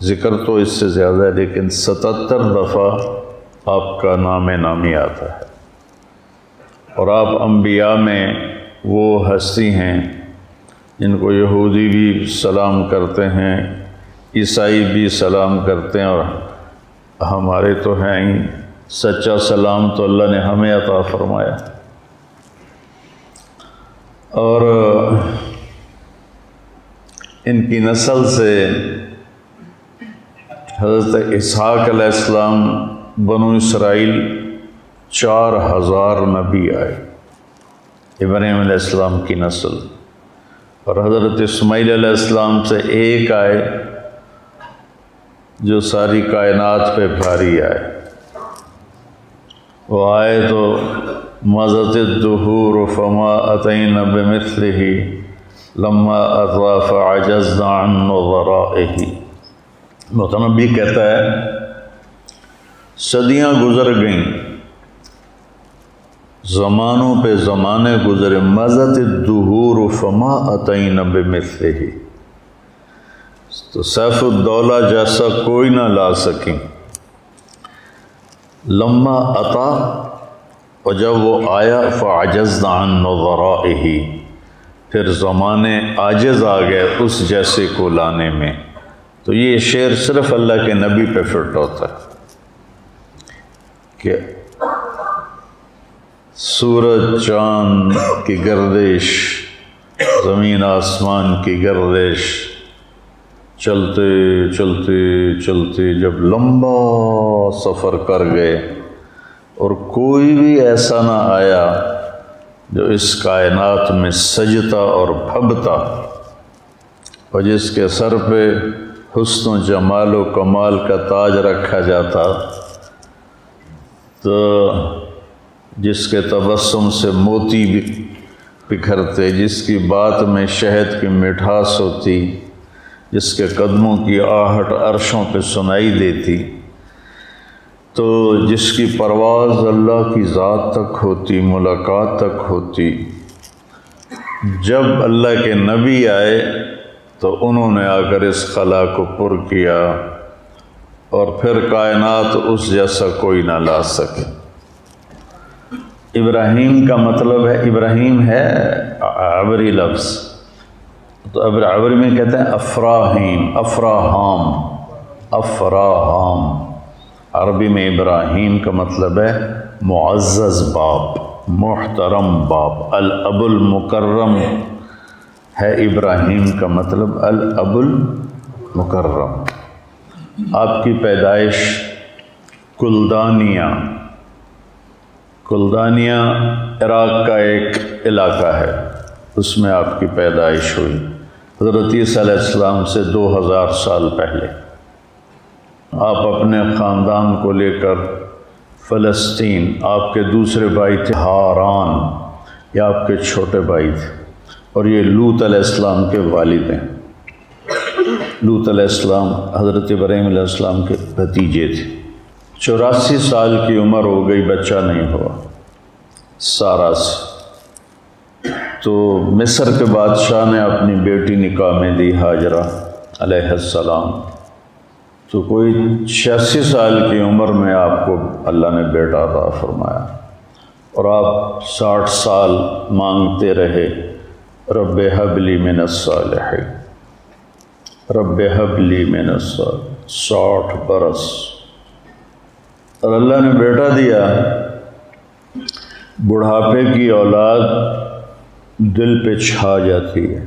ذکر تو اس سے زیادہ ہے، لیکن 77 دفعہ آپ کا نام نامی آتا ہے، اور آپ انبیاء میں وہ ہستی ہیں جن کو یہودی بھی سلام کرتے ہیں، عیسائی بھی سلام کرتے ہیں، اور ہمارے تو ہیں ہی سچا سلام تو اللہ نے ہمیں عطا فرمایا۔ اور ان کی نسل سے حضرت اسحاق علیہ السلام بنو اسرائیل 4000 نبی آئے، ابراہیم علیہ السلام کی نسل، اور حضرت اسماعیل علیہ السلام سے ایک آئے جو ساری کائنات پہ بھاری آئے۔ وہ آئے تو مضت الدہور فما اتینا بمثلہ لما اطوا فعجزنا عن نظرائہ۔ متنبی کہتا ہے صدیاں گزر گئیں، زمانوں پہ زمانے گزرے، مضت الدہور فما اتینا بمثلہ، تو سیف الدولہ جیسا کوئی نہ لا سکیں۔ لما اتا، اور جب وہ آیا، فعجزنا عن نظرائہ، پھر زمانے عاجز آ گئے اس جیسے کو لانے میں۔ تو یہ شعر صرف اللہ کے نبی پہ فٹ ہوتا ہے کہ سورج چاند کی گردش، زمین آسمان کی گردش، چلتے چلتے چلتے جب لمبا سفر کر گئے، اور کوئی بھی ایسا نہ آیا جو اس کائنات میں سجتا اور پھبتا، اور جس کے سر پہ حسن و جمال و کمال کا تاج رکھا جاتا، تو جس کے تبسم سے موتی بکھرتے، جس کی بات میں شہد کی مٹھاس ہوتی، جس کے قدموں کی آہٹ عرشوں پہ سنائی دیتی، تو جس کی پرواز اللہ کی ذات تک ہوتی، ملاقات تک ہوتی، جب اللہ کے نبی آئے تو انہوں نے آ کر اس خلا کو پر کیا، اور پھر کائنات اس جیسا کوئی نہ لا سکے۔ ابراہیم کا مطلب ہے، ابراہیم ہے عبری لفظ، تو عبری میں کہتے ہیں افراہیم، افراہام، افراہام۔ عربی میں ابراہیم کا مطلب ہے معزز باپ، محترم باپ، الاب المکرم ہے ابراہیم کا مطلب، الاب المکرم۔ آپ کی پیدائش کلدانیہ، کلدانیہ عراق کا ایک علاقہ ہے، اس میں آپ کی پیدائش ہوئی حضرت عیسیٰ علیہ السلام سے 2000 سال پہلے۔ آپ اپنے خاندان کو لے کر فلسطین، آپ کے دوسرے بھائی تھے ہاران، یہ آپ کے چھوٹے بھائی تھے، اور یہ لوط علیہ السلام کے والد ہیں۔ لوط علیہ السلام حضرت ابراہیم علیہ السلام کے بھتیجے تھے۔ 84 سال کی عمر ہو گئی، بچہ نہیں ہوا سارا سے، تو مصر کے بادشاہ نے اپنی بیٹی نکاح میں دی، ہاجرہ علیہ السلام، تو کوئی 86 سال کی عمر میں آپ کو اللہ نے بیٹا عطا فرمایا، اور آپ 60 سال مانگتے رہے، رب ہب لی من الصالحین، رب ہب لی من الصالحین، 60 برس، اور اللہ نے بیٹا دیا۔ بڑھاپے کی اولاد دل پہ چھا جاتی ہے،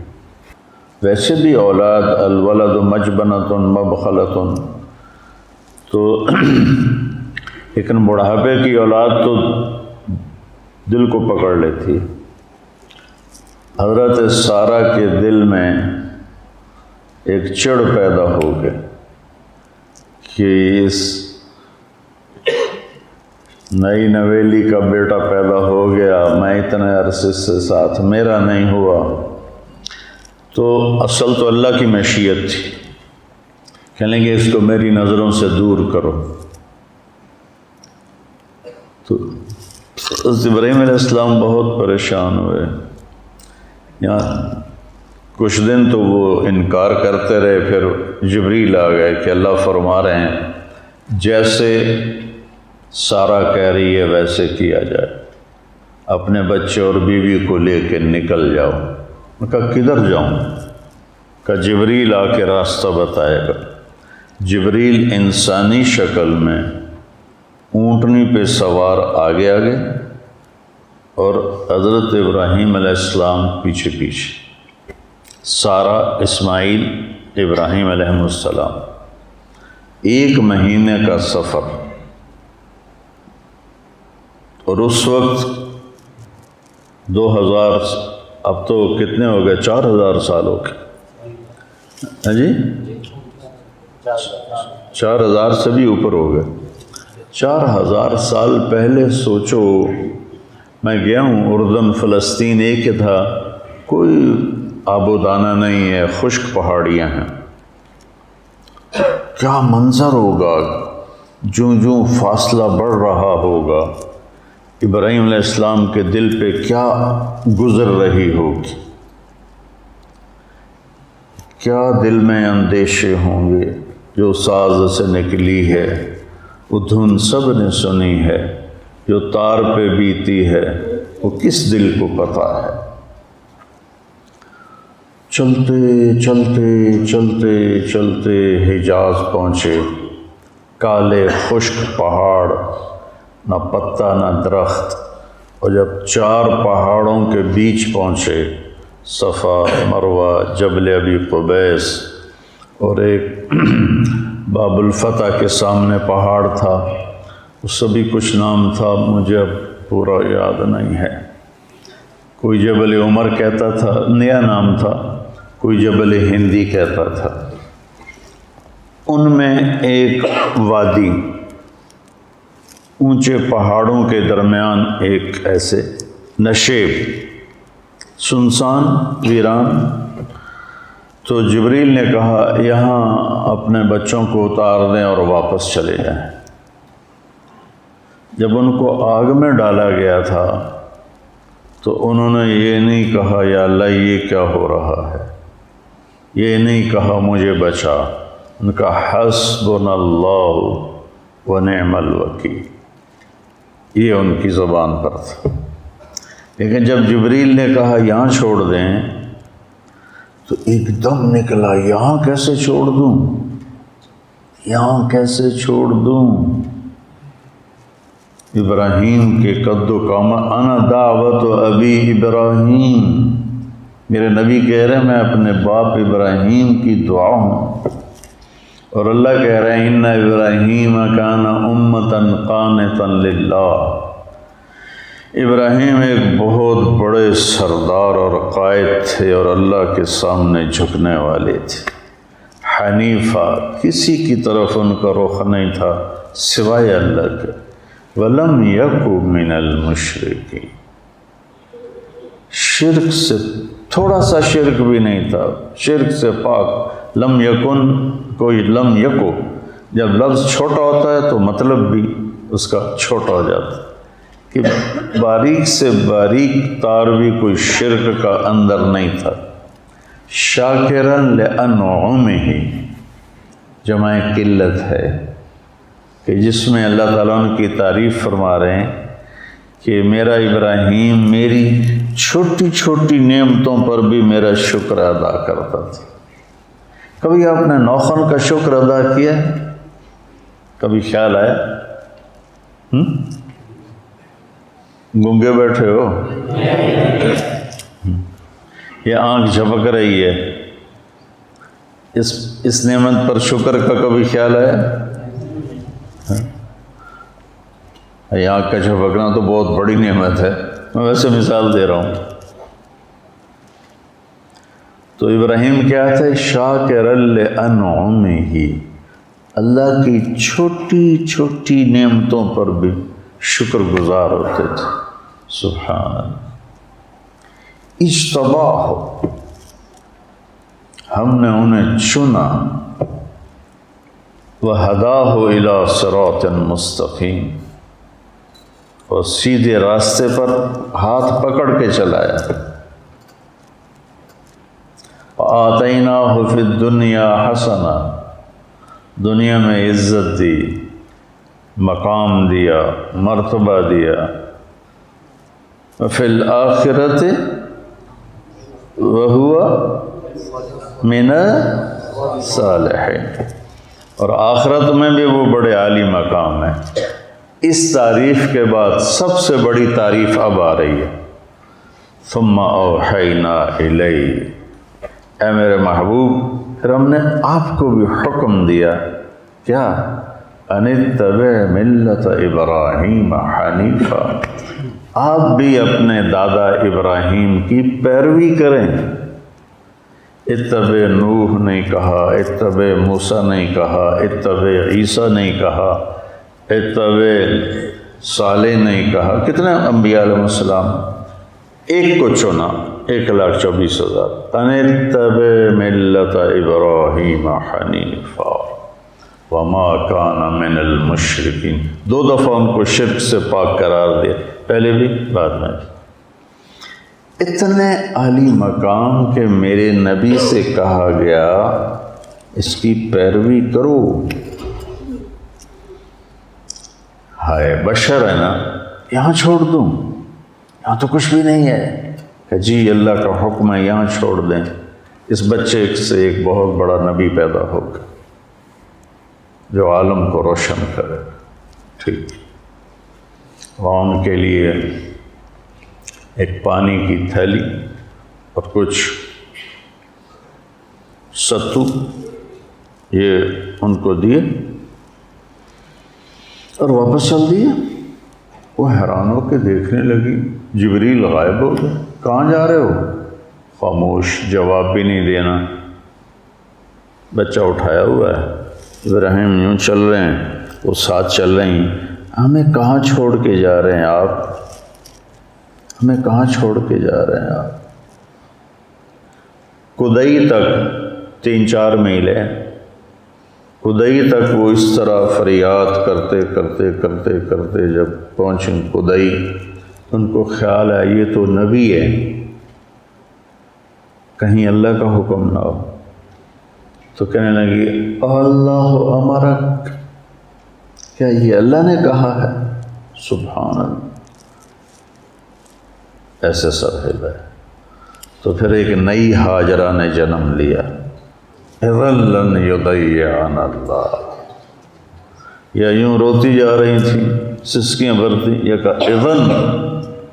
ویسے بھی اولاد الولد مجبنۃ مبخلۃ، تو لیکن بڑھاپے کی اولاد تو دل کو پکڑ لیتی ہے۔ حضرت سارہ کے دل میں ایک چڑ پیدا ہو گئی کہ اس نئی نویلی کا بیٹا پیدا ہو گیا، میں اتنے عرصے سے ساتھ میرا نہیں ہوا، تو اصل تو اللہ کی مشیت تھی، کہنے لگے اس کو میری نظروں سے دور کرو۔ تو حضرت ابراہیم علیہ السلام بہت پریشان ہوئے، یہاں کچھ دن تو وہ انکار کرتے رہے، پھر جبریل آ گئے کہ اللہ فرما رہے ہیں جیسے سارا کہہ رہی ہے ویسے کیا جائے، اپنے بچے اور بیوی کو لے کے نکل جاؤ۔ میں کہا کدھر جاؤں؟ کہ جبریل آ کے راستہ بتائے گا۔ جبریل انسانی شکل میں اونٹنی پہ سوار آگے آگے اور حضرت ابراہیم علیہ السلام پیچھے پیچھے، سارا، اسماعیل، ابراہیم علیہ السلام، 1 مہینے کا سفر۔ اور اس وقت 2000، اب تو کتنے ہو گئے، 4000 سال ہو گئے، ہاں جی 4000 سے بھی اوپر ہو گئے۔ 4000 سال پہلے سوچو، میں گیا ہوں اردن، فلسطین ایک ہی تھا، کوئی آب و دانہ نہیں ہے، خشک پہاڑیاں ہیں۔ کیا منظر ہوگا، جوں جوں فاصلہ بڑھ رہا ہوگا، ابراہیم علیہ السلام کے دل پہ کیا گزر رہی ہوگی، کیا دل میں اندیشے ہوں گے۔ جو ساز سے نکلی ہے وہ دھن سب نے سنی ہے، جو تار پہ بیتی ہے وہ کس دل کو پتہ ہے۔ چلتے چلتے چلتے چلتے حجاز پہنچے، کالے خشک پہاڑ، نہ پتا نہ درخت، اور جب 4 پہاڑوں کے بیچ پہنچے، صفا، مروہ، جبل ابی قبیس، اور ایک باب الفتح کے سامنے پہاڑ تھا، اس سے بھی کچھ نام تھا، مجھے اب پورا یاد نہیں ہے۔ کوئی جبل عمر کہتا تھا، نیا نام تھا، کوئی جبل ہندی کہتا تھا۔ ان میں ایک وادی، اونچے پہاڑوں کے درمیان ایک ایسے نشیب، سنسان، ویران۔ تو جبریل نے کہا یہاں اپنے بچوں کو اتار دیں اور واپس چلے جائیں۔ جب ان کو آگ میں ڈالا گیا تھا تو انہوں نے یہ نہیں کہا یا اللہ یہ کیا ہو رہا ہے، یہ نہیں کہا مجھے بچا، ان کا حسبنا اللہ ونعم الوکیل، یہ ان کی زبان پر تھا۔ لیکن جب جبریل نے کہا یہاں چھوڑ دیں تو ایک دم نکلا، یہاں کیسے چھوڑ دوں، یہاں کیسے چھوڑ دوں؟ ابراہیم کے قد و قامت، انا دعوت ابی ابراہیم، میرے نبی کہہ رہے ہیں میں اپنے باپ ابراہیم کی دعا ہوں، اور اللہ کہہ رہے ہیں ان ابراہیم کان امتا قانتا للہ، ابراہیم ایک بہت بڑے سردار اور قائد تھے اور اللہ کے سامنے جھکنے والے تھے، حنیفہ، کسی کی طرف ان کا رخ نہیں تھا سوائے اللہ کے، وَلَمْ يَكُ مِنَ الْمُشْرِكِينَ، شرک سے تھوڑا سا شرک بھی نہیں تھا، شرک سے پاک۔ لم یکن، کوئی لم یکو، جب لفظ چھوٹا ہوتا ہے تو مطلب بھی اس کا چھوٹا ہو جاتا ہے، کہ باریک سے باریک تار بھی کوئی شرک کا اندر نہیں تھا۔ شاکرن لانعمہ، جمع قلت ہے کہ جس میں اللہ تعالیٰ ان کی تعریف فرما رہے ہیں کہ میرا ابراہیم میری چھوٹی چھوٹی نعمتوں پر بھی میرا شکر ادا کرتا تھا۔ کبھی آپ نے نوخن کا شکر ادا کیا ہے؟ کبھی خیال آیا؟ گنگے بیٹھے ہو؟ یہ آنکھ جھپک رہی ہے، اس نعمت پر شکر کا کبھی خیال آیا؟ یہ آنکھ کا جھپکنا تو بہت بڑی نعمت ہے، میں ویسے مثال دے رہا ہوں۔ تو ابراہیم کیا تھے؟ شاکر لانعمہ، اللہ کی چھوٹی چھوٹی نعمتوں پر بھی شکر گزار ہوتے تھے۔ سبحان اللہ۔ اجتباہ، ہم نے انہیں چنا، وہداہ الی صراط مستقیم، اور سیدھے راستے پر ہاتھ پکڑ کے چلایا، آتیناہ فی الدنیا حسنہ، دنیا میں عزت دی، مقام دیا، مرتبہ دیا، فی الآخرۃ وہو من الصالحین، اور آخرت میں بھی وہ بڑے عالی مقام ہے۔ اس تعریف کے بعد سب سے بڑی تعریف اب آ رہی ہے، ثم اوحینا الیک، اے میرے محبوب، پھر ہم نے آپ کو بھی حکم دیا، کیا؟ ان اتبع ملت ابراہیم حنیفا، آپ بھی اپنے دادا ابراہیم کی پیروی کریں۔ اتبع نوح نہیں کہا، اتبع موسیٰ نہیں کہا، اتبع عیسیٰ نہیں کہا، اتبع صالح نہیں کہا، کتنے انبیاء علیہ السلام، ایک کو چنا، 1,24,000۔ ان اتبع ملت ابراہیم حنیفا وما کان من المشرکین، 2 دفعہ ان کو شرک سے پاک قرار دیا، پہلے بھی بعد میں۔ اتنے عالی مقام کہ میرے نبی سے کہا گیا اس کی پیروی کرو۔ ہائے بشر ہے نا، یہاں چھوڑ دوں، یہاں تو کچھ بھی نہیں ہے، کہ جی اللہ کا حکم ہے یہاں چھوڑ دیں، اس بچے سے ایک بہت بڑا نبی پیدا ہوگا جو عالم کو روشن کرے، ٹھیک، اور ان کے لیے ایک پانی کی تھیلی اور کچھ ستو یہ ان کو دیے اور واپس چل دیے۔ وہ حیران ہو کے دیکھنے لگی، جبریل غائب ہو گئے، کہاں جا رہے ہو؟ خاموش، جواب بھی نہیں دینا، بچہ اٹھایا ہوا ہے، ابراہیم یوں چل رہے ہیں، وہ ساتھ چل رہی ہیں، ہمیں کہاں چھوڑ کے جا رہے ہیں آپ؟ ہمیں کہاں چھوڑ کے جا رہے ہیں آپ؟ کدئی تک 3-4 میل ہے، کدئی تک وہ اس طرح فریاد کرتے کرتے کرتے کرتے جب پہنچیں کدئی، ان کو خیال ہے یہ تو نبی ہے، کہیں اللہ کا حکم نہ ہو، تو کہنے لگی اللہ امرک، کیا یہ اللہ نے کہا ہے؟ سبحان اللہ، ایسے سر ہلا ہے۔ تو پھر ایک نئی ہاجرہ نے جنم لیا، اذن لن یضیعنا اللہ، یا یوں روتی جا رہی تھیں، سسکیاں بھرتی، یا کہا اذن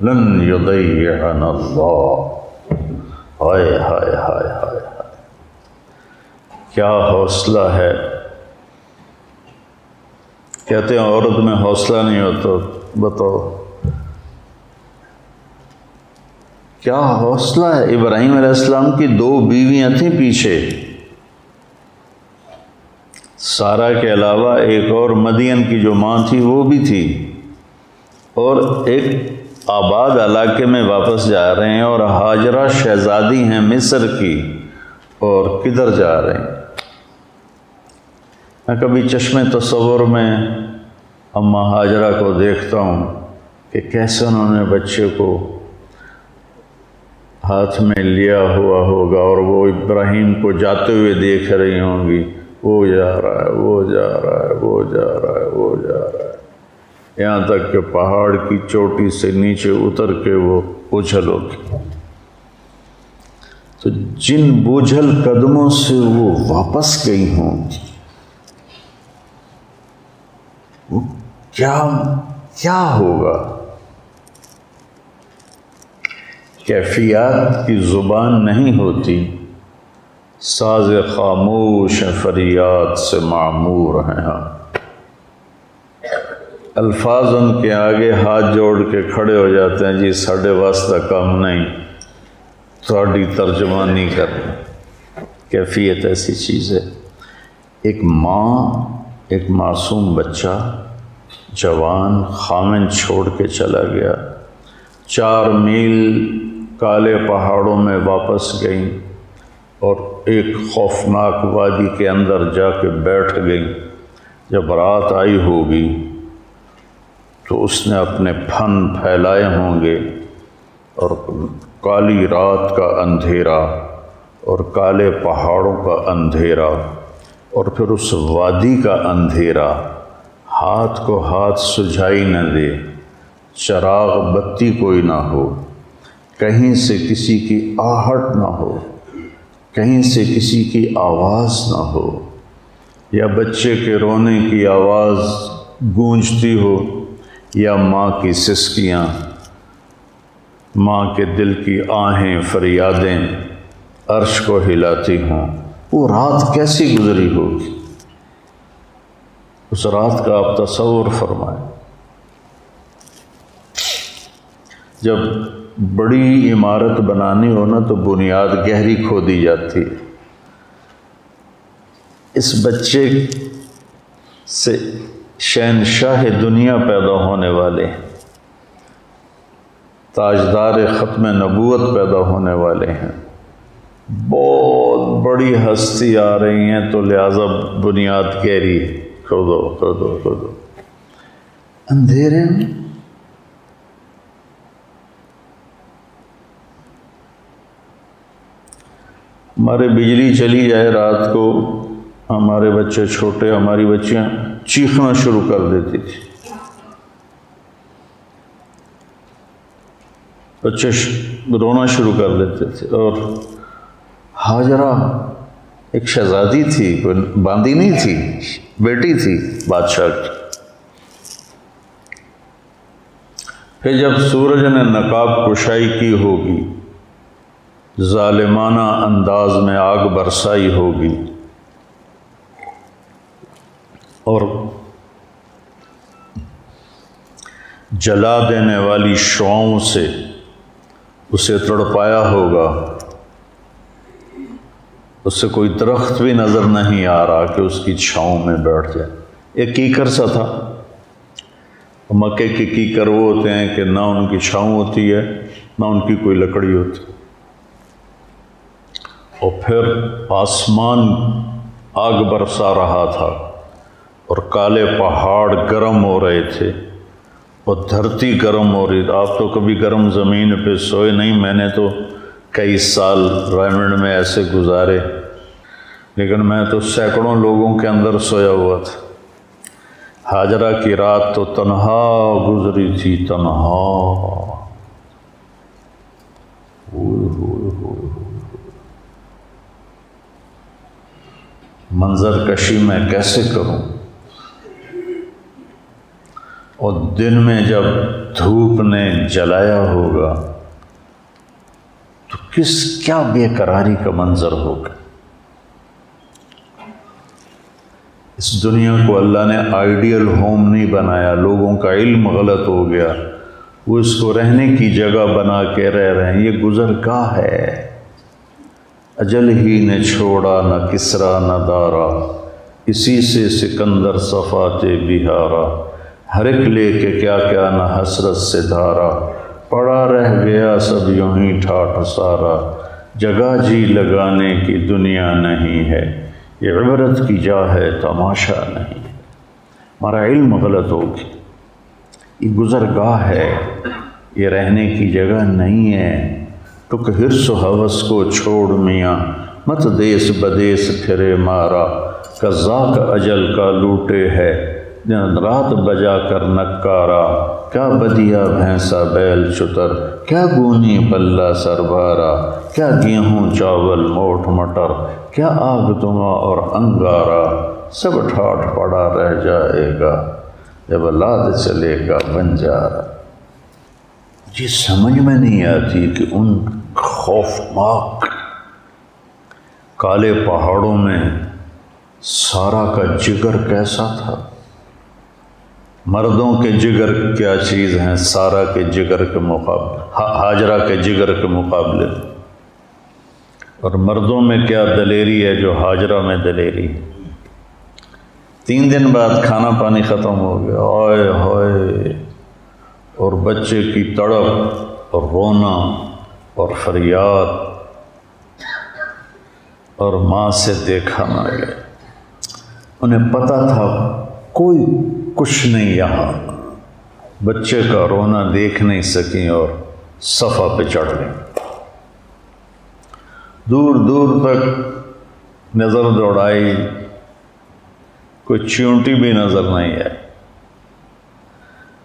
لن یضیعنا اللہ، ہائے ہائے ہائے ہائے ہائے، کیا حوصلہ ہے۔ کہتے ہیں عورت میں حوصلہ نہیں ہوتا، بتاؤ کیا حوصلہ ہے۔ ابراہیم علیہ السلام کی 2 بیویاں تھیں پیچھے، سارا کے علاوہ ایک اور مدین کی جو ماں تھی وہ بھی تھی، اور ایک آباد علاقے میں واپس جا رہے ہیں، اور ہاجرہ شہزادی ہیں مصر کی، اور کدھر جا رہے ہیں۔ میں کبھی چشم تصور میں اماں ہاجرہ کو دیکھتا ہوں کہ کیسے انہوں نے بچے کو ہاتھ میں لیا ہوا ہوگا، اور وہ ابراہیم کو جاتے ہوئے دیکھ رہی ہوں گی، وہ جا رہا ہے، وہ جا رہا ہے، وہ جا رہا ہے، وہ جا رہا ہے، یہاں تک کہ پہاڑ کی چوٹی سے نیچے اتر کے وہ اچھل ہو گئی۔ تو جن بوجھل قدموں سے وہ واپس گئی ہوں، وہ کیا ہوگا؟ کیفیات کی زبان نہیں ہوتی، ساز خاموش فریاد سے معمور ہیں، ہاں الفاظ ان کے آگے ہاتھ جوڑ کے کھڑے ہو جاتے ہیں، جی ساڈے واسطہ کام نہیں، تھوڑی ترجمانی کریں۔ کیفیت ایسی چیز ہے، ایک ماں ایک معصوم بچہ جوان خامن چھوڑ کے چلا گیا، 4 میل کالے پہاڑوں میں واپس گئیں، اور ایک خوفناک وادی کے اندر جا کے بیٹھ گئی۔ جب رات آئی ہوگی تو اس نے اپنے پھن پھیلائے ہوں گے، اور کالی رات کا اندھیرا اور کالے پہاڑوں کا اندھیرا، اور پھر اس وادی کا اندھیرا، ہاتھ کو ہاتھ سجھائی نہ دے، چراغ بتی کوئی نہ ہو، کہیں سے کسی کی آہٹ نہ ہو، کہیں سے کسی کی آواز نہ ہو، یا بچے کے رونے کی آواز گونجتی ہو، یا ماں کی سسکیاں، ماں کے دل کی آہیں فریادیں عرش کو ہلاتی ہوں۔ وہ رات کیسی گزری ہوگی، اس رات کا آپ تصور فرمائیں۔ جب بڑی عمارت بنانی ہو نا تو بنیاد گہری کھودی جاتی ہے۔ اس بچے سے شہنشاہ دنیا پیدا ہونے والے ہیں، تاجدار ختم نبوت پیدا ہونے والے ہیں، بہت بڑی ہستی آ رہی ہیں، تو لہٰذا بنیاد گہری کھودو کھودو کھودو۔ اندھیرے میں ہمارے بجلی چلی جائے رات کو، ہمارے بچے چھوٹے، ہماری بچیاں چیخنا شروع کر دیتی تھی، بچے رونا شروع کر دیتے تھے۔ اور ہاجرہ ایک شہزادی تھی، کوئی باندی نہیں تھی، بیٹی تھی بادشاہ کی۔ پھر جب سورج نے نقاب کشائی کی ہوگی، ظالمانہ انداز میں آگ برسائی ہوگی، اور جلا دینے والی شعاؤں سے اسے تڑپایا ہوگا، اس سے کوئی درخت بھی نظر نہیں آ رہا کہ اس کی چھاؤں میں بیٹھ جائے۔ ایک کیکر سا تھا، مکے کے کیکر وہ ہوتے ہیں کہ نہ ان کی چھاؤں ہوتی ہے نہ ان کی کوئی لکڑی ہوتی، اور پھر آسمان آگ برسا رہا تھا، اور کالے پہاڑ گرم ہو رہے تھے، اور دھرتی گرم ہو رہی تھی۔ آپ تو کبھی گرم زمین پہ سوئے نہیں، میں نے تو کئی سال ریمنڈ میں ایسے گزارے، لیکن میں تو سینکڑوں لوگوں کے اندر سویا ہوا تھا۔ ہاجرہ کی رات تو تنہا گزری تھی، تنہا۔ منظر کشی میں کیسے کروں؟ اور دن میں جب دھوپ نے جلایا ہوگا تو کیا بے قراری کا منظر ہوگا۔ اس دنیا کو اللہ نے آئیڈیل ہوم نہیں بنایا، لوگوں کا علم غلط ہو گیا، وہ اس کو رہنے کی جگہ بنا کے رہ رہے ہیں۔ یہ گزرگاہ ہے، اجل ہی نے چھوڑا نہ کسرا نہ دارا، اسی سے سکندر صفات بہارا، ہر ایک لے کے کیا کیا نہ حسرت سے دھارا، پڑا رہ گیا سب یوں ہی ٹھاٹھ سارا، جگہ جی لگانے کی دنیا نہیں ہے، یہ عبرت کی جا ہے تماشا نہیں ہے۔ ہمارا علم غلط ہوگی، یہ گزرگاہ ہے، یہ رہنے کی جگہ نہیں ہے۔ ٹک حرص و ہوس کو چھوڑ میاں، مت دیس بدیس پھرے مارا، قضاء اجل کا لوٹے ہے، دن رات بجا کر نکارا، کیا بدیا بھینسا بیل چتر، کیا گونی پلہ سربارا، کیا گیہوں چاول موٹ مٹر، کیا آگ دماں اور انگارا، سب ٹھاٹھ پڑا رہ جائے گا، جب لاد چلے گا بنجارا۔ یہ سمجھ میں نہیں آتی کہ ان خوفناک کالے پہاڑوں میں سارا کا جگر کیسا تھا۔ مردوں کے جگر کیا چیز ہیں سارا کے جگر کے مقابلے، ہاجرہ کے جگر کے مقابلے، اور مردوں میں کیا دلیری ہے جو ہاجرہ میں دلیری ہے۔ 3 دن بعد کھانا پانی ختم ہو گیا، ہائے ہائے، اور بچے کی تڑپ اور رونا اور فریاد، اور ماں سے دیکھا نہ گیا۔ انہیں پتہ تھا کوئی کچھ نہیں یہاں، بچے کا رونا دیکھ نہیں سکیں اور صفا پہ چڑھ گئیں۔ دور دور تک نظر دوڑائی، کوئی چیونٹی بھی نظر نہیں ہے۔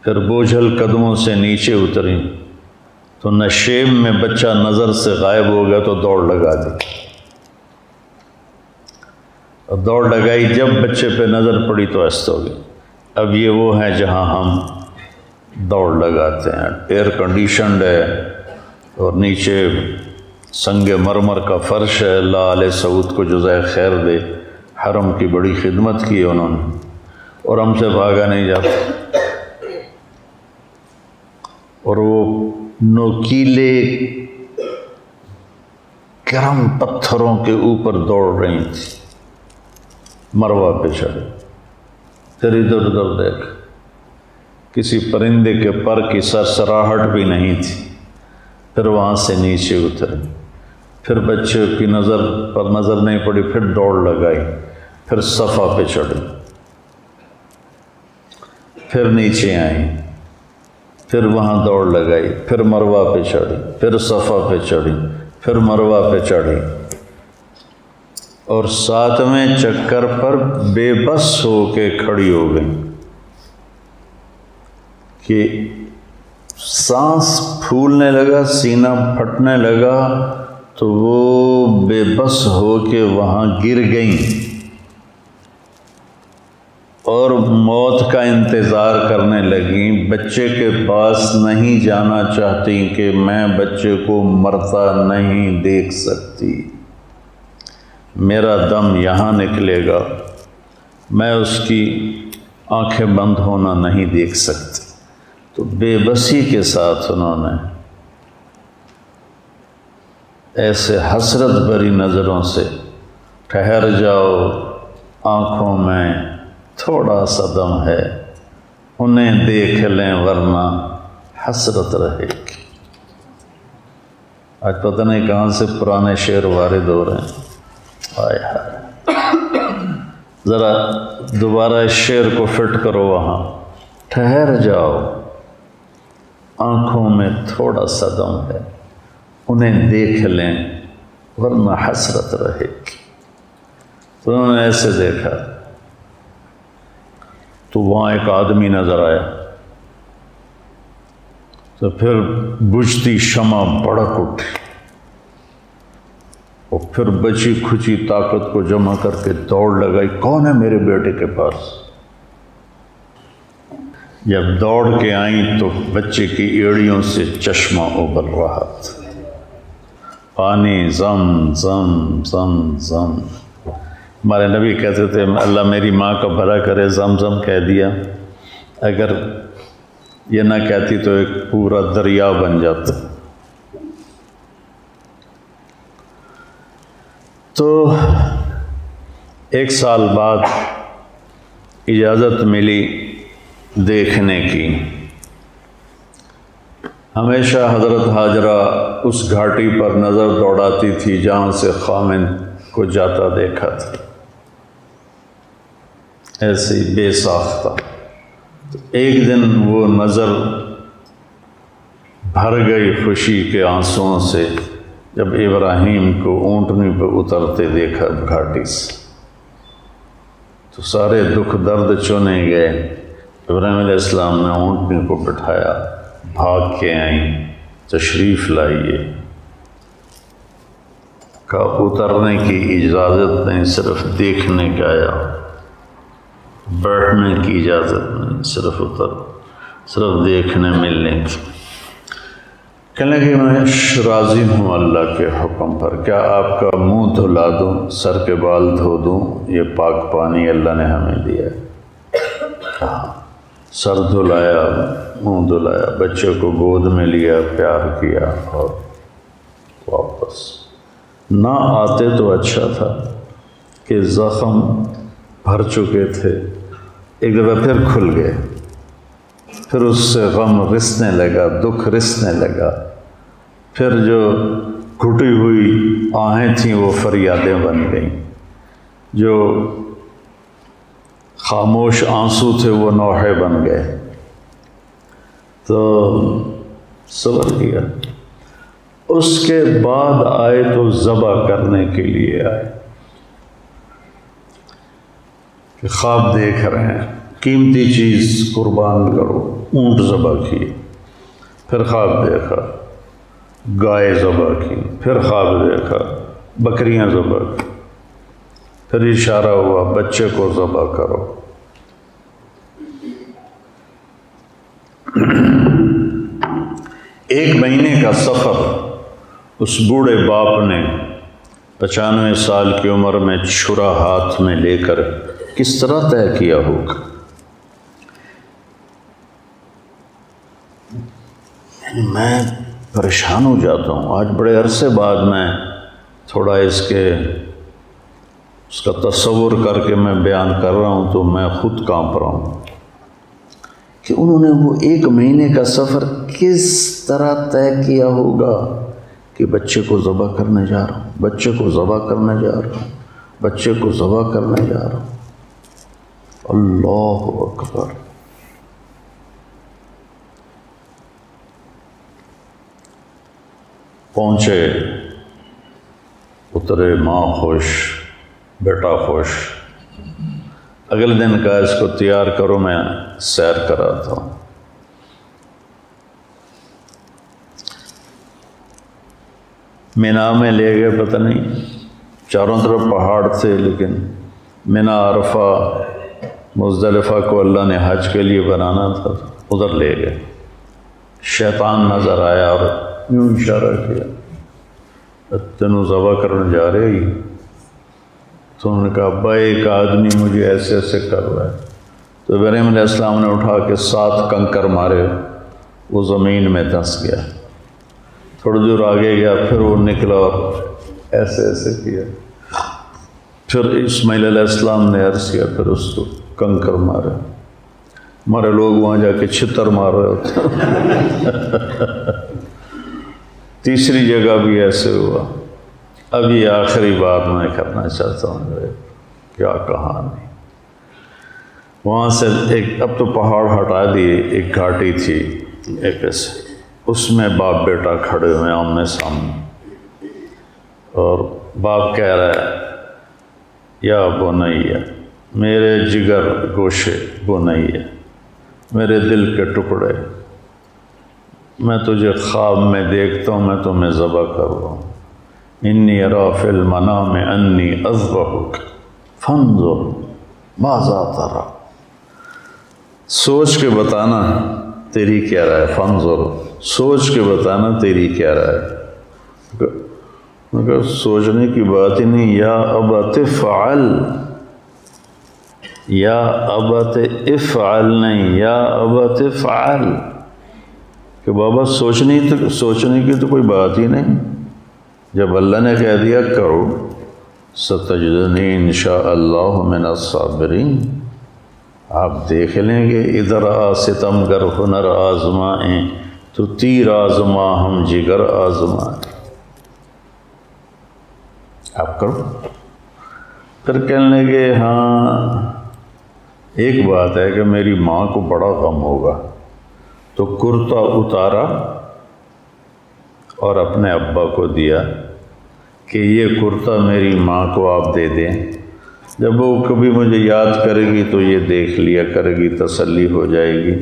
پھر بوجھل قدموں سے نیچے اتری تو نشیب میں بچہ نظر سے غائب ہو گیا تو دوڑ لگا دی، اور دوڑ لگائی، جب بچے پہ نظر پڑی تو ایسا ہو گئی۔ اب یہ وہ ہے جہاں ہم دوڑ لگاتے ہیں، ایئر کنڈیشنڈ ہے اور نیچے سنگ مرمر کا فرش ہے۔ اللہ علیہ سعود کو جزائے خیر دے، حرم کی بڑی خدمت کی انہوں نے، اور ہم سے بھاگا نہیں جاتا۔ اور وہ نوکیلے گرم پتھروں کے اوپر دوڑ رہی تھی، مروہ پہ چڑھے، پھر ادھر ادھر دیکھ، کسی پرندے کے پر کی سرسراہٹ بھی نہیں تھی۔ پھر وہاں سے نیچے اترے، پھر بچے کی نظر پر نظر نہیں پڑی، پھر دوڑ لگائی، پھر صفا پہ چڑھی، پھر نیچے آئیں، پھر وہاں دوڑ لگائی، پھر مروہ پہ چڑھی، پھر صفا پہ چڑھی، پھر مروہ پہ چڑھی، اور 7ویں چکر پر بے بس ہو کے کھڑی ہو گئی کہ سانس پھولنے لگا، سینہ پھٹنے لگا، تو وہ بے بس ہو کے وہاں گر گئیں اور موت کا انتظار کرنے لگیں۔ بچے کے پاس نہیں جانا چاہتی کہ میں بچے کو مرتا نہیں دیکھ سکتی، میرا دم یہاں نکلے گا، میں اس کی آنکھیں بند ہونا نہیں دیکھ سکتی۔ تو بے بسی کے ساتھ انہوں نے ایسے حسرت بھری نظروں سے، ٹھہر جاؤ، آنکھوں میں تھوڑا سا دم ہے، انہیں دیکھ لیں ورنہ حسرت رہے گی۔ آج پتہ نہیں کہاں سے پرانے شعر وارد ہو رہے ہیں، ہائے ہائے، ذرا دوبارہ اس شعر کو فٹ کرو وہاں، ٹھہر جاؤ، آنکھوں میں تھوڑا سا دم ہے، انہیں دیکھ لیں ورنہ حسرت رہے گی۔ تو انہوں نے ایسے دیکھا تو وہاں ایک آدمی نظر آیا، تو پھر بجھتی شمع بھڑک اٹھی، اور پھر بچی کھچی طاقت کو جمع کر کے دوڑ لگائی، کون ہے میرے بیٹے کے پاس؟ جب دوڑ کے آئیں تو بچے کی ایڑیوں سے چشمہ ابل رہا تھا، پانی زم زم زم زم۔ ہمارے نبی کہتے تھے اللہ میری ماں کا بھلا کرے، زم زم کہہ دیا، اگر یہ نہ کہتی تو ایک پورا دریا بن جاتا۔ تو 1 سال بعد اجازت ملی دیکھنے کی۔ ہمیشہ حضرت حاجرہ اس گھاٹی پر نظر دوڑاتی تھی جہاں سے خامن کو جاتا دیکھا تھا، ایسے ہی بے ساختہ۔ تو ایک دن وہ نظر بھر گئی خوشی کے آنسوؤں سے جب ابراہیم کو اونٹنی پہ اترتے دیکھا گھاٹی سے، تو سارے دکھ درد چنے گئے۔ ابراہیم علیہ السلام نے اونٹنی کو بٹھایا، بھاگ کے آئیں، تشریف لائیے، کہا اترنے کی اجازت نہیں، صرف دیکھنے کا آیا، بیٹھنے کی اجازت نہیں، صرف صرف دیکھنے ملنے کی۔ کہنے کہ میں راضی ہوں اللہ کے حکم پر، کیا آپ کا منہ دھلا دوں، سر کے بال دھو دوں؟ یہ پاک پانی اللہ نے ہمیں دیا ہے۔ کہا سر دھلایا، منہ دھلایا، بچے کو گود میں لیا، پیار کیا، اور واپس۔ نہ آتے تو اچھا تھا کہ زخم بھر چکے تھے، ایک دفعہ پھر کھل گئے، پھر اس سے غم رسنے لگا، دکھ رسنے لگا، پھر جو گھٹی ہوئی آہیں تھیں وہ فریادیں بن گئیں، جو خاموش آنسو تھے وہ نوحے بن گئے۔ تو صبر کیا، اس کے بعد آئے تو ذبح کرنے کے لیے آئے کہ خواب دیکھ رہے ہیں قیمتی چیز قربان کرو، اونٹ ذبح کیے، پھر خواب دیکھا گائے ذبح کی، پھر خواب دیکھا بکریاں ذبح کی، پھر اشارہ ہوا بچے کو ذبح کرو۔ ایک مہینے کا سفر اس بوڑھے باپ نے 95 سال کی عمر میں چھرا ہاتھ میں لے کر کس طرح طے کیا ہوگا؟ میں پریشان ہو جاتا ہوں، آج بڑے عرصے بعد میں تھوڑا اس کا تصور کر کے میں بیان کر رہا ہوں تو میں خود کانپ رہا ہوں کہ انہوں نے وہ 1 مہینے کا سفر کس طرح طے کیا ہوگا کہ بچے کو ذبح کرنے جا رہا ہوں، بچے کو ذبح کرنے جا رہا ہوں، بچے کو ذبح کرنے جا رہا ہوں۔ اللہ اکبر۔ پہنچے، اترے، ماں خوش، بیٹا خوش۔ اگلے دن کہا اس کو تیار کرو، میں سیر کراتا ہوں۔ مینا میں لے گئے، پتہ نہیں چاروں طرف پہاڑ تھے، لیکن مینا، عرفہ، مزدلفہ کو اللہ نے حج کے لیے بنانا تھا، ادھر لے گئے۔ شیطان نظر آیا اور یوں اشارہ کیا، تینوں ذبح کرنے جا رہے ہی؟ تو انہوں نے کہا ابا ایک آدمی مجھے ایسے ایسے کر رہا ہے۔ تو ابراہیم علیہ السلام نے اٹھا کے 7 کنکر مارے، وہ زمین میں دھنس گیا۔ تھوڑی دور آگے گیا، پھر وہ نکلا اور ایسے ایسے کیا۔ پھر اسماعیل علیہ السلام نے عرض کیا، پھر اس کو کنکر مارے۔ ہمارے لوگ وہاں جا کے چھتر مار رہے ہوتے۔ تیسری جگہ بھی ایسے ہوا۔ اب یہ آخری بات میں کرنا چاہتا ہوں، کیا کہانی۔ وہاں سے اب تو پہاڑ ہٹا دیے، ایک گھاٹی تھی ایک ایسے، اس میں باپ بیٹا کھڑے ہوئے آمنے سامنے، اور باپ کہہ رہا ہے یا بنیا، میرے جگر گوشے بنیا، میرے دل کے ٹکڑے، میں تجھے خواب میں دیکھتا ہوں، میں تمہیں ذبح کر رہا ہوں۔ انی ارا فی المنام انی اذبحک فانظر ماذا تری، سوچ کے بتانا تیری کیا رائے، فانظر، سوچ کے بتانا تیری کیا رائے۔ میں کہا سوچنے کی بات ہی نہیں، یا ابت افعل، یا ابت افعل نہیں، یا ابت افعل، کہ بابا سوچنے کی تو کوئی بات ہی نہیں۔ جب اللہ نے کہہ دیا کرو، ستجدنی انشاءاللہ من الصابرین، آپ دیکھ لیں گے۔ ادھر آ ستم گر ہنر آزمائیں، تو تیر آزما ہم جگر آزمائیں، آپ کرو۔ پھر کہنے لگے ہاں ایک بات ہے کہ میری ماں کو بڑا غم ہوگا، تو کرتا اتارا اور اپنے ابا کو دیا کہ یہ کرتا میری ماں کو آپ دے دیں، جب وہ کبھی مجھے یاد کرے گی تو یہ دیکھ لیا کرے گی، تسلی ہو جائے گی۔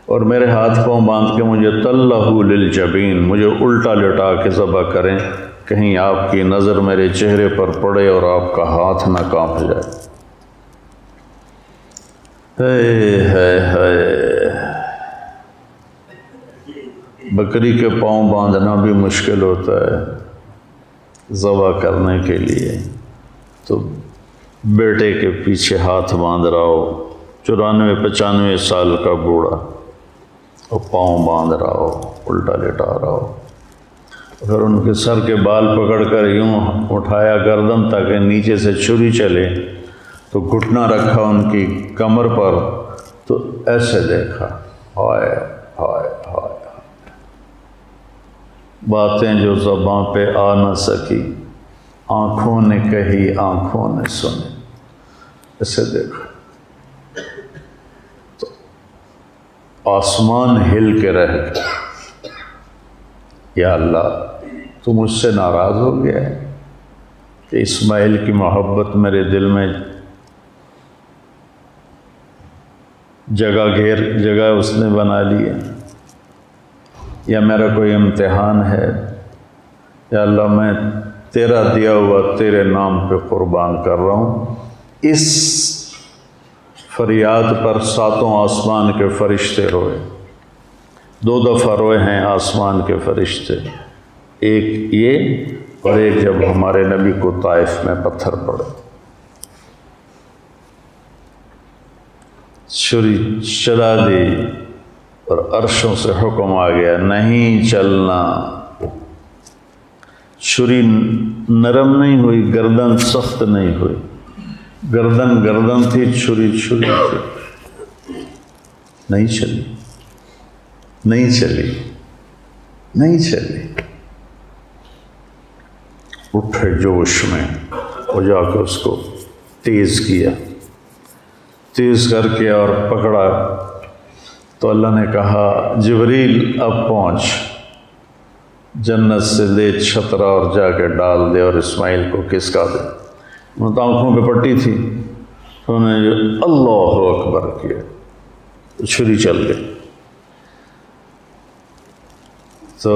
اور میرے ہاتھ پاؤں باندھ کے مجھے طلہ للجبین، مجھے الٹا لٹا کے ذبح کریں، کہیں آپ کی نظر میرے چہرے پر پڑے اور آپ کا ہاتھ نہ کانپ جائے۔ بکری کے پاؤں باندھنا بھی مشکل ہوتا ہے ذبح کرنے کے لیے، تو بیٹے کے پیچھے ہاتھ باندھ رہا ہو، 94-95 سال کا بوڑھا، اور پاؤں باندھ رہا ہو، الٹا لٹا رہا ہو، پھر ان کے سر کے بال پکڑ کر یوں اٹھایا گردن تاکہ نیچے سے چھری چلے، تو گھٹنا رکھا ان کی کمر پر، تو ایسے دیکھا، ہائے ہائے ہائے، باتیں جو زباں پہ آ نہ سکی، آنکھوں نے کہی آنکھوں نے سنی، ایسے دیکھا تو آسمان ہل کے رہ گیا۔ یا اللہ، تو مجھ سے ناراض ہو گیا ہے کہ اسماعیل کی محبت میرے دل میں جگہ اس نے بنا لی ہے، یا میرا کوئی امتحان ہے؟ یا اللہ میں تیرا دیا ہوا تیرے نام پہ قربان کر رہا ہوں۔ اس فریاد پر ساتوں آسمان کے فرشتے روئے، 2 دفعہ روئے ہیں آسمان کے فرشتے، ایک یہ اور ایک جب ہمارے نبی کو طائف میں پتھر پڑے، چھری چلا دی اور عرشوں سے حکم آ گیا نہیں چلنا۔ چھری نرم نہیں ہوئی، گردن سخت نہیں ہوئی، گردن تھی، چھری تھی، نہیں چلی۔ اٹھے جوش میں وہ جا کے اس کو تیز کر کے اور پکڑا تو اللہ نے کہا جبریل اب پہنچ، جنت سے لے چھترا اور جا کے ڈال دے اور اسماعیل کو کسکا دے۔ ان آنکھوں پہ پٹی تھی، انہوں نے اللہ اکبر کیا، چھری چل گئی۔ تو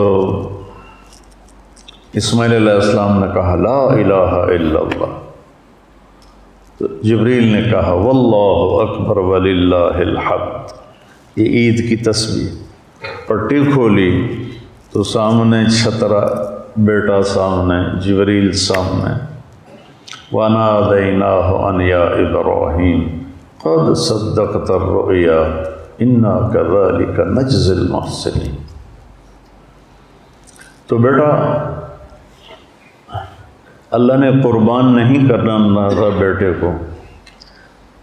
اسماعیل علیہ السلام نے کہا لا الہ الا اللہ، تو جبریل نے کہا واللہ اکبر وللہ الحمد۔ یہ عید کی تسبیح۔ پٹی کھولی تو سامنے چھترا، بیٹا سامنے، جبریل سامنے، وَنَادَيْنَاهُ أَنْ يَا إِبْرَاهِيمُ قَدْ صَدَّقْتَ الرُّؤْيَا إِنَّا كَذَلِكَ نَجْزِي الْمُحْسِنِينَ۔ تو بیٹا اللہ نے قربان نہیں کرنا تھا بیٹے کو،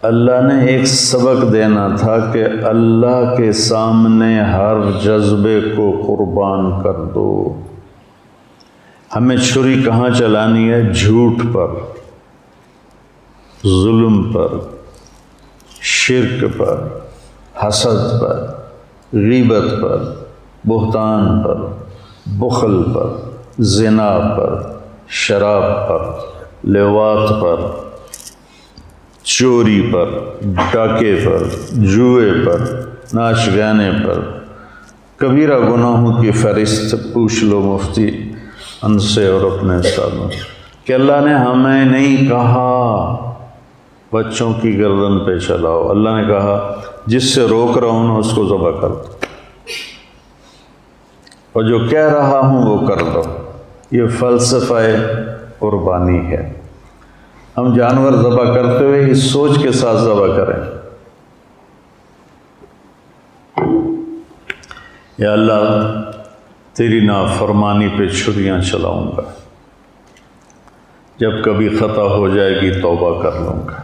اللہ نے ایک سبق دینا تھا کہ اللہ کے سامنے ہر جذبے کو قربان کر دو۔ ہمیں چھری کہاں چلانی ہے؟ جھوٹ پر، ظلم پر، شرک پر، حسد پر، غیبت پر، بہتان پر، بخل پر، زنا پر، شراب پر، لیوات پر، چوری پر، ڈاکے پر، جوئے پر، ناچ گانے پر۔ کبیرہ گناہوں کی فہرست پوچھ لو مفتی ان سے اور اپنے استادوں کہ اللہ نے ہمیں نہیں کہا بچوں کی گردن پہ چلاؤ، اللہ نے کہا جس سے روک رہا ہوں اس کو ذبح کر دو، اور جو کہہ رہا ہوں وہ کر دو۔ یہ فلسفہ قربانی ہے۔ ہم جانور ذبح کرتے ہوئے اس سوچ کے ساتھ ذبح کریں یا اللہ تیری نافرمانی پہ چھریاں چلاؤں گا، جب کبھی خطا ہو جائے گی توبہ کر لوں گا۔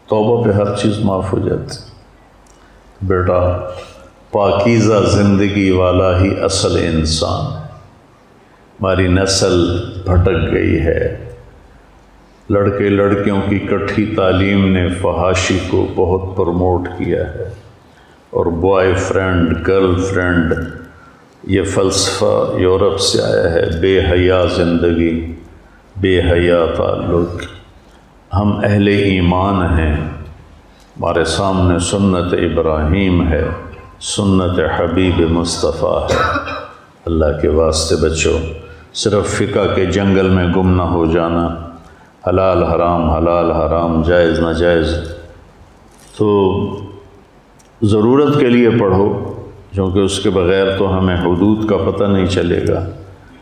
توبہ پہ ہر چیز معاف ہو جاتی۔ بیٹا پاکیزہ زندگی والا ہی اصل انسان ہے۔ ہماری نسل بھٹک گئی ہے۔ لڑکے لڑکیوں کی کٹھی تعلیم نے فحاشی کو بہت پروموٹ کیا ہے، اور بوائے فرینڈ گرل فرینڈ یہ فلسفہ یورپ سے آیا ہے۔ بے حیا زندگی، بے حیا تعلق۔ ہم اہل ایمان ہیں، ہمارے سامنے سنت ابراہیم ہے، سنت حبیب مصطفیٰ ہے۔ اللہ کے واسطے بچو، صرف فقہ کے جنگل میں گم نہ ہو جانا، حلال حرام جائز ناجائز تو ضرورت کے لیے پڑھو، کیونکہ اس کے بغیر تو ہمیں حدود کا پتہ نہیں چلے گا،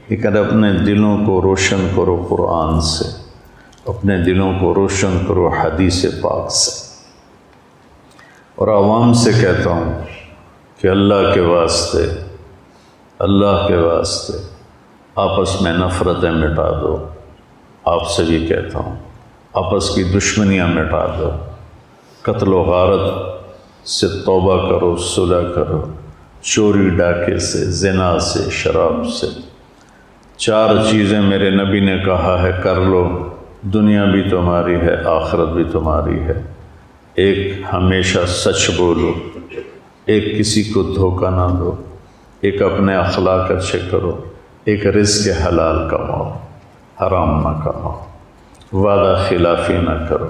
لیکن اپنے دلوں کو روشن کرو قرآن سے، اپنے دلوں کو روشن کرو حدیث پاک سے۔ اور عوام سے کہتا ہوں کہ اللہ کے واسطے آپس میں نفرتیں مٹا دو۔ آپ سے بھی کہتا ہوں آپس کی دشمنیاں مٹا دو، قتل و غارت سے توبہ کرو، صلح کرو، چوری ڈاکے سے، زنا سے، شراب سے۔ 4 چیزیں میرے نبی نے کہا ہے کر لو، دنیا بھی تمہاری ہے، آخرت بھی تمہاری ہے۔ ایک ہمیشہ سچ بولو، ایک کسی کو دھوکہ نہ دو، ایک اپنے اخلاق اچھے کرو، ایک رزق حلال کماؤ، حرام نہ کماؤ، وعدہ خلافی نہ کرو۔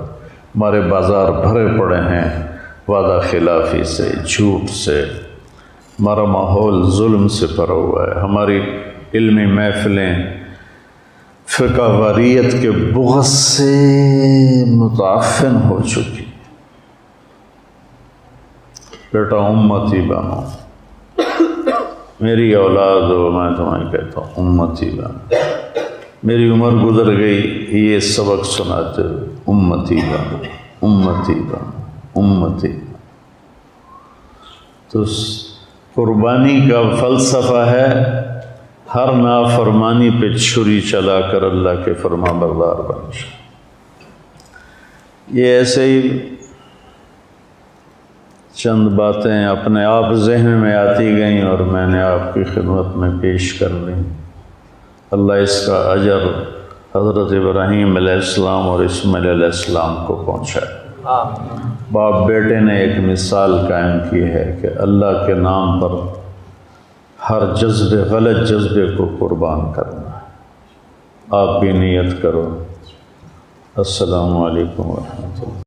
ہمارے بازار بھرے پڑے ہیں وعدہ خلافی سے، جھوٹ سے، ہمارا ماحول ظلم سے بھرا ہوا ہے، ہماری علمی محفلیں فقہ واریت کے بغض سے متعفن ہو چکی۔ بیٹا امتی بنو، میری اولاد ہو، میں تمہیں کہتا ہوں امتی بنو۔ میری عمر گزر گئی یہ سبق سناتے ہوئے، امتی بنو، امتی بنو، امتی بنو۔ تو قربانی کا فلسفہ ہے ہر نافرمانی پہ چھری چلا کر اللہ کے فرما بردار بن جائے۔ یہ ایسے ہی چند باتیں اپنے آپ ذہن میں آتی گئیں اور میں نے آپ کی خدمت میں پیش کر لیں۔ اللہ اس کا اجر حضرت ابراہیم علیہ السلام اور اسماعیل علیہ السلام کو پہنچائے۔ باپ بیٹے نے ایک مثال قائم کی ہے کہ اللہ کے نام پر ہر جذبے، غلط جذبے کو قربان کرنا ہے۔ آپ بھی نیت کرو۔ السلام علیکم ورحمۃ اللہ۔